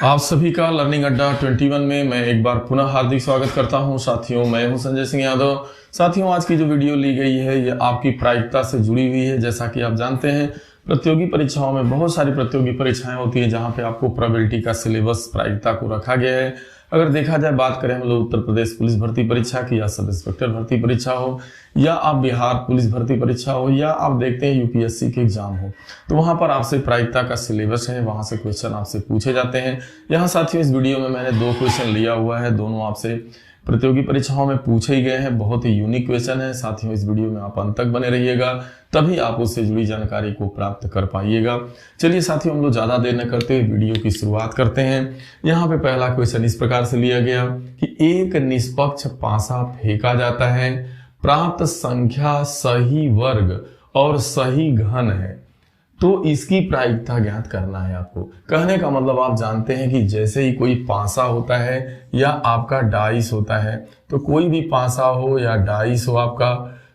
आप सभी का लर्निंग अड्डा 21 में मैं एक बार पुनः हार्दिक स्वागत करता हूं। साथियों, मैं हूं संजय सिंह यादव। साथियों, आज की जो वीडियो ली गई है ये आपकी प्रायिकता से जुड़ी हुई है। जैसा कि आप जानते हैं, प्रतियोगी परीक्षाओं में बहुत सारी प्रतियोगी परीक्षाएं होती है जहां पे आपको प्रोबेबिलिटी का सिलेबस प्रायिकता को रखा गया है। अगर देखा जाए, बात करें हम लोग उत्तर प्रदेश पुलिस भर्ती परीक्षा की, या सब इंस्पेक्टर भर्ती परीक्षा हो, या आप बिहार पुलिस भर्ती परीक्षा हो, या आप देखते हैं यूपीएससी के एग्जाम हो, तो वहां पर आपसे प्रायिकता का सिलेबस है, वहां से क्वेश्चन आपसे पूछे जाते हैं। यहाँ साथियों, इस वीडियो में मैंने 2 क्वेश्चन लिया हुआ है, दोनों आपसे प्रतियोगी परीक्षाओं में पूछे ही गए हैं। बहुत ही यूनिक क्वेश्चन है। साथियों, इस वीडियो में आप अंत तक बने रहिएगा, तभी आप उससे जुड़ी जानकारी को प्राप्त कर पाइएगा। चलिए साथियों, हम लोग ज्यादा देर न करते हुए वीडियो की शुरुआत करते हैं। यहाँ पे पहला क्वेश्चन इस प्रकार से लिया गया कि एक निष्पक्ष पासा फेंका जाता है, प्राप्त संख्या सही वर्ग और सही घन है, तो इसकी प्रायिकता ज्ञात करना है आपको। कहने का मतलब आप जानते हैं कि जैसे ही कोई पासा होता है या आपका डाइस होता है, तो कोई भी पासा हो या डाइस हो आपका,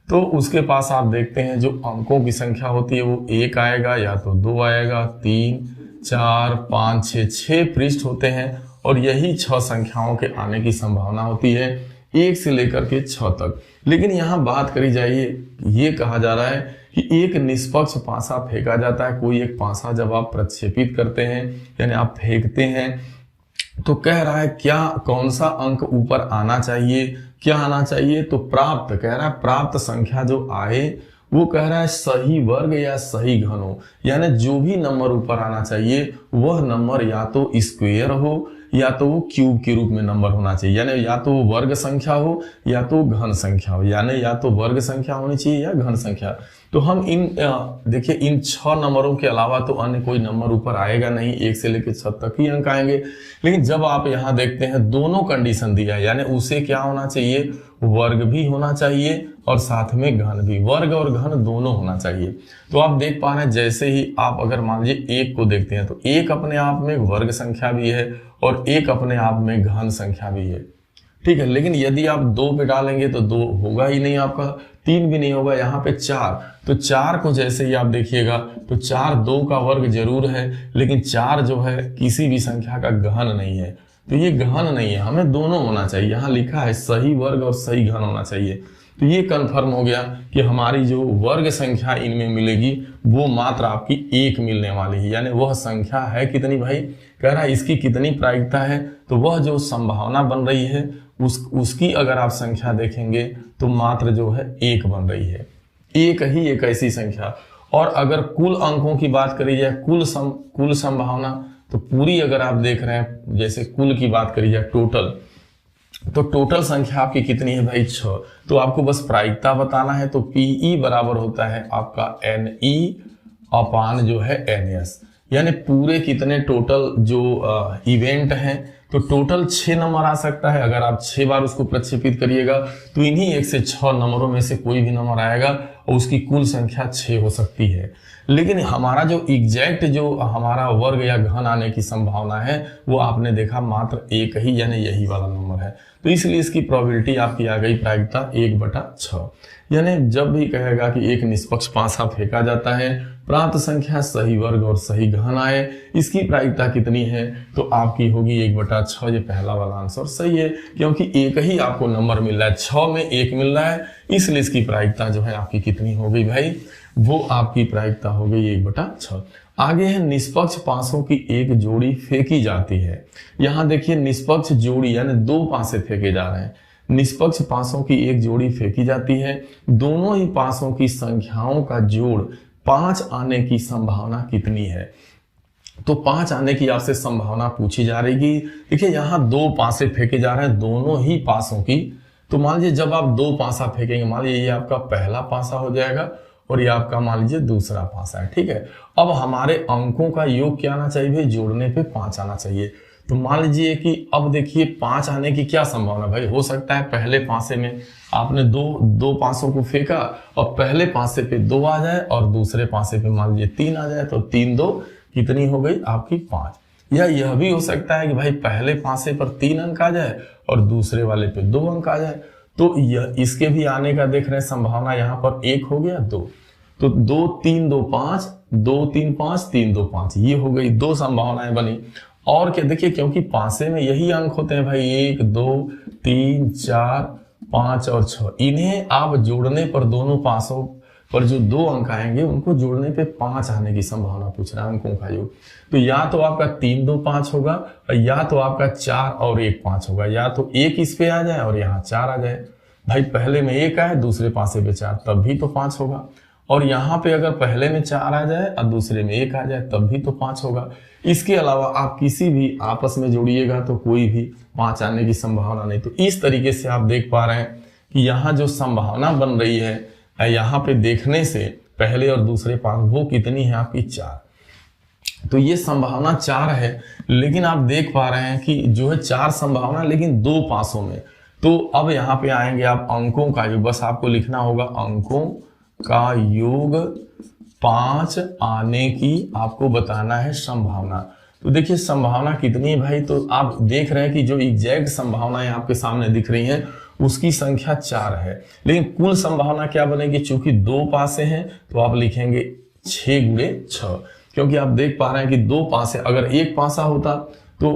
तो उसके पास आप देखते हैं जो अंकों की संख्या होती है वो 1 आएगा, या तो 2 आएगा, 3, 4, 5, 6 पृष्ठ होते हैं, और यही 6 संख्याओं के आने की संभावना होती है, 1 से लेकर के 6 तक। लेकिन यहाँ बात करी जाइए, ये कहा जा रहा है कि एक निष्पक्ष पासा फेंका जाता है। कोई एक पासा जब आप प्रक्षेपित करते हैं, यानी आप फेंकते हैं, तो कह रहा है क्या, कौन सा अंक ऊपर आना चाहिए, क्या आना चाहिए, तो प्राप्त कह रहा है, प्राप्त संख्या जो आए वो कह रहा है सही वर्ग या सही घन हो, यानी जो भी नंबर ऊपर आना चाहिए वह नंबर या तो स्क्वायर हो या तो वो क्यूब के रूप में नंबर होना चाहिए, यानी या तो वर्ग संख्या हो या तो घन संख्या हो, यानी या तो वर्ग संख्या होनी चाहिए या घन संख्या। तो हम देखिए इन 6 नंबरों के अलावा तो अन्य कोई नंबर ऊपर आएगा नहीं, 1 से लेकर 6 तक ही अंक आएंगे। लेकिन जब आप यहाँ देखते हैं दोनों कंडीशन दिया है, यानी उसे क्या होना चाहिए, वर्ग भी होना चाहिए और साथ में घन भी, वर्ग और घन दोनों होना चाहिए। तो आप देख पा रहे हैं, जैसे ही आप अगर मान लीजिए 1 को देखते हैं, तो 1 अपने आप में वर्ग संख्या भी है और 1 अपने आप में घन संख्या भी है, ठीक है। लेकिन यदि आप 2 पे डालेंगे तो 2 होगा ही नहीं आपका, 3 भी नहीं होगा, यहाँ पे 4, तो 4 को जैसे ही आप देखिएगा तो 4 2 का वर्ग जरूर है, लेकिन 4 जो है किसी भी संख्या का घन नहीं है, तो ये घन नहीं है, हमें दोनों होना चाहिए। यहाँ लिखा है सही वर्ग और सही घन होना चाहिए, तो ये कंफर्म हो गया कि हमारी जो वर्ग संख्या इनमें मिलेगी वो मात्र आपकी 1 मिलने वाली है। यानी वह संख्या है कितनी भाई, कह रहा है इसकी कितनी प्रायिकता है, तो वह जो संभावना बन रही है उसकी अगर आप संख्या देखेंगे तो मात्र जो है 1 बन रही है, एक ही एक ऐसी संख्या। और अगर कुल अंकों की बात करी जाए, कुल संभावना, तो पूरी अगर आप देख रहे हैं, जैसे कुल की बात करी जाए टोटल, तो टोटल संख्या आपकी कितनी है भाई, 6। तो आपको बस प्रायिकता बताना है, तो पीई बराबर होता है आपका NE अपान जो है NS, यानी पूरे कितने टोटल जो इवेंट हैं, तो टोटल 6 नंबर आ सकता है। अगर आप 6 बार उसको प्रक्षेपित करिएगा तो इन्हीं 1 से 6 नंबरों में से कोई भी नंबर आएगा और उसकी कुल संख्या 6 हो सकती है। लेकिन हमारा जो एग्जैक्ट जो हमारा वर्ग या घन आने की संभावना है वो आपने देखा मात्र 1 ही, यानी यही वाला नंबर है। तो इसलिए इसकी प्रोबेबिलिटी आपकी आ गई प्रायिकता 1/6। यानी जब भी कहेगा कि एक निष्पक्ष पासा फेंका जाता है, प्राप्त संख्या सही वर्ग और सही घन आए, इसकी प्रायिकता कितनी है, तो आपकी होगी 1/6। ये पहला वाला आंसर सही है, क्योंकि 1 ही आपको नंबर मिल रहा है, 6 में 1 मिल रहा है, इसलिए इसकी प्रायिकता जो है आपकी कितनी हो गई भाई, वो आपकी प्रायिकता हो गई 1/6। आगे है निष्पक्ष पासों की एक जोड़ी फेंकी जाती है। यहां देखिए निष्पक्ष जोड़ी, यानी 2 पासे फेंके जा रहे हैं। निष्पक्ष पासों की एक जोड़ी फेंकी जाती है, दोनों ही पासों की संख्याओं का जोड़ 5 आने की संभावना कितनी है, तो 5 आने की आपसे संभावना पूछी जा रही है। देखिए यहाँ 2 पासे फेंके जा रहे हैं दोनों ही पासों की, तो मान लीजिए जब आप 2 पासा फेंकेंगे, मान लीजिए ये आपका पहला पासा हो जाएगा और ये आपका मान लीजिए दूसरा पासा है, ठीक है। अब हमारे अंकों का योग क्या आना चाहिए भाई, जोड़ने पे 5 आना चाहिए। तो मान लीजिए कि अब देखिए 5 आने की क्या संभावना भाई, हो सकता है पहले पासे में आपने दो पासों को फेंका और पहले पासे पे 2 आ जाए और दूसरे पासे पे मान लीजिए 3 आ जाए, तो 3 2 कितनी हो गई आपकी 5। या यह भी हो सकता है कि भाई पहले पासे पर 3 अंक आ जाए और दूसरे वाले पे 2 अंक आ जाए, तो यह इसके भी आने का देख रहे हैं संभावना, यहाँ पर 1 हो गया 2, तो 2 3 2 5, 2 3 5 3 2 5, ये हो गई 2 संभावनाएं बनी। और क्या देखिए, क्योंकि पासे में यही अंक होते हैं भाई, 1 2 3 4 5 और 6, इन्हें आप जोड़ने पर दोनों पासों पर जो 2 अंक आएंगे उनको जोड़ने पे 5 आने की संभावना पूछ रहा है, अंकों का योग। तो या तो आपका 3 2 5 होगा, या तो आपका 4 और 1 5 होगा, या तो 1 इस पे आ जाए और यहाँ 4 आ जाए। भाई पहले में 1 आए, दूसरे पासे पे 4, तब भी तो 5 होगा। और यहाँ पे अगर पहले में 4 आ जाए और दूसरे में 1 आ जाए, तब भी तो 5 होगा। इसके अलावा आप किसी भी आपस में जोड़िएगा तो कोई भी 5 आने की संभावना नहीं। तो इस तरीके से आप देख पा रहे हैं कि यहाँ जो संभावना बन रही है, यहाँ पे देखने से पहले और दूसरे पास वो कितनी है आपकी 4। तो ये संभावना 4 है, लेकिन आप देख पा रहे हैं कि जो है 4 संभावना लेकिन 2 पासों में। तो अब यहाँ पे आएंगे आप अंकों का योग, बस आपको लिखना होगा अंकों का योग 5 आने की आपको बताना है संभावना। तो देखिए संभावना कितनी है भाई, तो आप देख रहे हैं कि जो एग्जैक्ट संभावनाएं आपके सामने दिख रही हैं उसकी संख्या 4 है, लेकिन कुल संभावना क्या बनेगी, चूंकि 2 पासे हैं तो आप लिखेंगे 6 गुणे 6, क्योंकि आप देख पा रहे हैं कि 2 पासे, अगर 1 पासा होता तो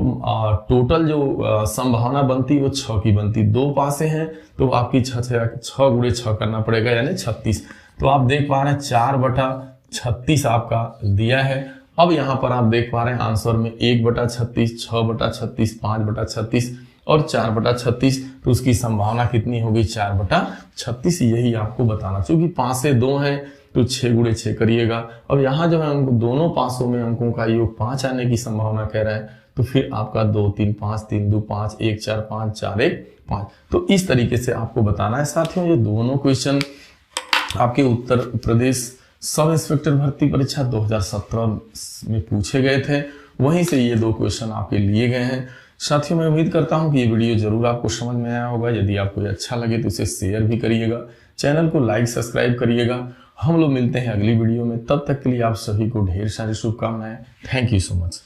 टोटल जो संभावना बनती वो 6 की बनती। 2 पासे हैं तो आपकी 6 गुणे 6 करना पड़ेगा, यानी 36। तो आप देख पा रहे हैं 4/36 आपका दिया है। अब यहाँ पर आप देख पा रहे हैं आंसर में 1/36, 6/36, 5/36 और 4/36, तो उसकी संभावना कितनी होगी 4/36। यही आपको बताना, क्योंकि पासे 2 हैं तो 6 गुणे 6 करिएगा। अब यहाँ जो है दोनों पासों में अंकों का योग 5 आने की संभावना कह रहा है, तो फिर आपका 2 3 5 3 2 5 1 4 5 4 1 5। तो इस तरीके से आपको बताना है साथियों। ये दोनों क्वेश्चन आपके उत्तर प्रदेश सब इंस्पेक्टर भर्ती परीक्षा 2017 में पूछे गए थे, वहीं से ये 2 क्वेश्चन आपके लिए गए हैं। साथियों मैं उम्मीद करता हूं कि ये वीडियो जरूर आपको समझ में आया होगा। यदि आपको अच्छा लगे तो इसे शेयर भी करिएगा, चैनल को लाइक सब्सक्राइब करिएगा। हम लोग मिलते हैं अगली वीडियो में, तब तक के लिए आप सभी को ढेर सारी शुभकामनाएं। Thank you so much.